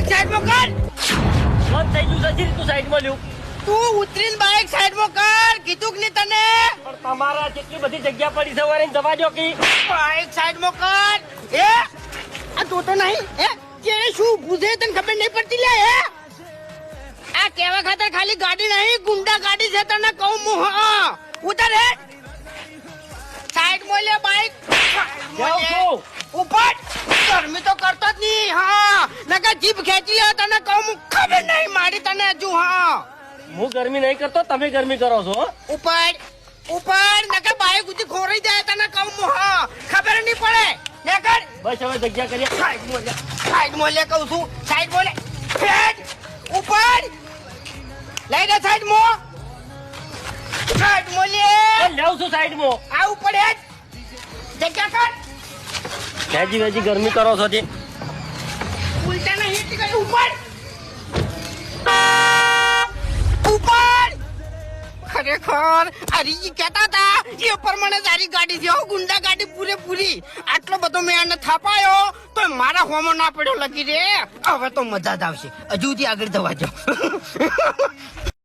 Bike સાઈડમાં કર. બંધ થઈ ગયું છે તું સાઈડમાં લ્યો. તું ઉતરીને બાઈક સાઈડમાં કર. કીધું કે નહીં તને? પણ તમારા જેટલી બધી જગ્યા પડી સવારે જવા દો કે બાઈક સાઈડમાં કર. એ આ તો નહીં એ કે શું પૂછે તને ખબર નહીં પડતી લે હે? આ કેવા ખાતર ખાલી ગાડી નહીં ગુંડા ગાડી છે તને કહું હું. હા ઉતર હે સાઈડમાં લે બાઈક. જાઉં છું. ઉપર ગરમી તો કરતો જ નહીં. હા નકા જીભ ખેંચી લે તને કહું હું. ખબર નહીં મારી તને હજુ. હા હું ગરમી નહીં કરતો તમે ગરમી કરો છો હો? ઉપર ઉપર નકા બાઈક ઉધી ખોરાઈ જાય તને કહું હું. હા ખબર નહીં પડે ને કર. બસ હવે જગ્યા કરીએ. સાઈડમાં લે કહું છું. સાઈડમાં લે હેડ ઉપર લઈ લે સાઈડમાં. સાઈડમાં લે જાઉં છું સાઈડમાં. આ ઉપર હેડ જગ્યા કર. વેજી વેજી ગરમી કરો છો તે ઉલટા નહીં હિટ કરી. ઉપર ઉપર ખરેખર આ રીજી કહેતા હતા એ પ્રમાણે તારી ગાડી છે. ગુંડા ગાડી પૂરેપૂરી. આટલો બધો મેં આને થાપાયો તો મારા હોમો ના પડ્યો લગી રે. હવે તો મજા જ આવશે. હજુથી આગળ જવા જાવ.